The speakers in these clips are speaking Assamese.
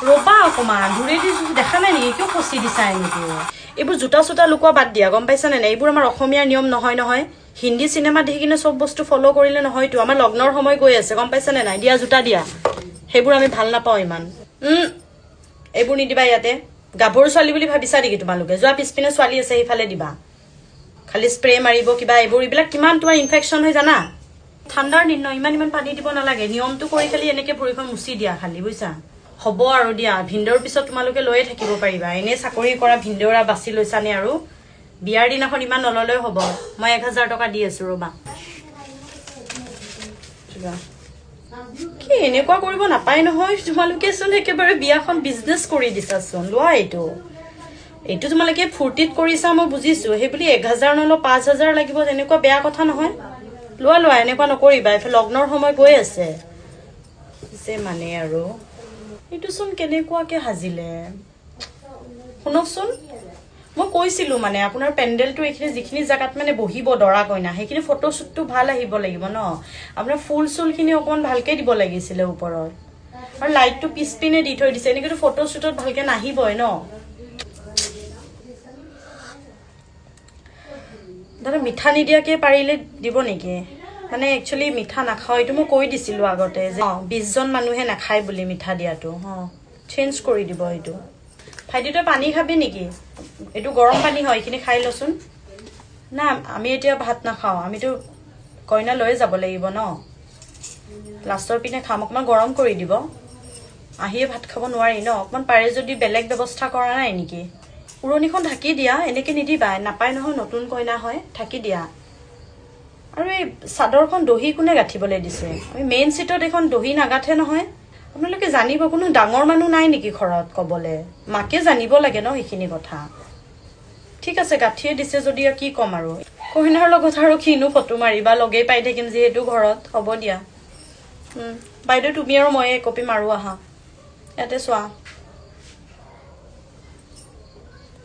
ৰবা অকমান দূৰে দি দেখা নাই নেকি কিয় ফচি দিছা এনেকে এইবোৰ জোতা চোতা লুকুৱা বাদ দিয়া গম পাইছানে নাই এইবোৰ আমাৰ অসমীয়াৰ নিয়ম নহয় নহয় হিন্দী চিনেমা দেখি কিনে চব বস্তু ফলো কৰিলে নহয়তো আমাৰ লগ্নৰ সময় গৈ আছে গম পাইছানে নাই দিয়া জোতা দিয়া সেইবোৰ আমি ভাল নাপাওঁ ইমান এইবোৰ নিদিবা ইয়াতে গাভৰু ছোৱালী বুলি ভাবিছা নেকি তোমালোকে যোৱা পিছপিনে ছোৱালী আছে সেইফালে দিবা খালি স্প্ৰে মাৰিব কিবা এইবিলাক কিমান তোমাৰ ইনফেকশ্যন হৈ জানা ঠাণ্ডাৰ দিন ইমান পানী দিব নালাগে নিয়মটো কৰি খালি এনেকে ভৰিখন মুচি দিয়া খালি বুজিছা হ'ব আৰু দিয়া ভিন্দৰ পিছত তোমালোকে লৈয়ে থাকিব পাৰিবা এনে চাকৰি কৰা ভিন্দৰা বাছি লৈছানে আৰু বিয়াৰ দিনাখন ইমান নললেও হ'ব মই 1000 টকা দি আছো ৰবা কি এনেকুৱা কৰিব নাপায় নহয় তোমালোকে চোন একেবাৰে বিয়াখন বিজনেছ কৰি দিছাচোন লোৱা এইটো তোমালোকে ফূৰ্তিত কৰিছা মই বুজিছো সেই বুলি 1000 নল 5000 লাগিব তেনেকুৱা বেয়া কথা নহয় লোৱা এনেকুৱা নকৰিবা এফালে লগ্নৰ সময় গৈ আছে যে মানে আৰু এইটো চোন কেনেকুৱাকে সাজিলে শুনকচোন মই কৈছিলো মানে আপোনাৰ পেণ্ডেলটো এইখিনি যিখিনি জাগাত মানে বহিব দৰা কইনা সেইখিনি ফটোশ্বুটটো ভাল আহিব লাগিব ন আপোনাৰ ফুল চুলখিনি অকমান ভালকে দিব লাগিছিলে ওপৰত আৰু লাইটটো পিছপিনে দি থৈ দিছে এনেকেতো ফটোশ্বুটত ভালকে নাহিবই ন দাদা মিঠা নিদিয়াকে পাৰিলে দিব নেকি মানে একচুয়ালি মিঠা নাখাও এইটো মই কৈ দিছিলো আগতে যে 20 জন মানুহে নাখায় বুলি মিঠা দিয়াটো চেঞ্জ কৰি দিব এইটো ভাইটিটো পানী খাবি নেকি এইটো গৰম পানী হয় এইখিনি খাই লচোন না আমি এতিয়া ভাত নাখাও আমিতো কইনা লৈ যাব লাগিব ন লাষ্টৰ পিনে খাম অকমান গৰম কৰি দিব আহিয়ে ভাত খাব নোৱাৰি ন অকমান পাৰে যদি বেলেগ ব্যৱস্থা কৰা নাই নেকি পুৰণিখন ঢাকি দিয়া এনেকে নিদিবা নাপায় নহয় নতুন কইনা হয় ঢাকি দিয়া আৰু এই চাদৰখন দহি কোনে গাঠিবলৈ দিছে আমি মেইন সিটত এখন দহি নাগাঠে নহয় আপোনালোকে জানিব কোনো ডাঙৰ মানুহ নাই নেকি ঘৰত কবলে মাকে জানিব লাগে ন এইখিনি কথা ঠিক আছে গাঠিয়ে দিছে যদি কি কম আৰু কইনাৰ লগত আৰু কিনো ফটো মাৰিবা লগে পাই থাকিম যিহেতু ঘৰত হ'ব দিয়া বাইদেউ তুমি আৰু মই কপি মাৰো আহা ইয়াতে চোৱা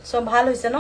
সব ভাল হৈছে ন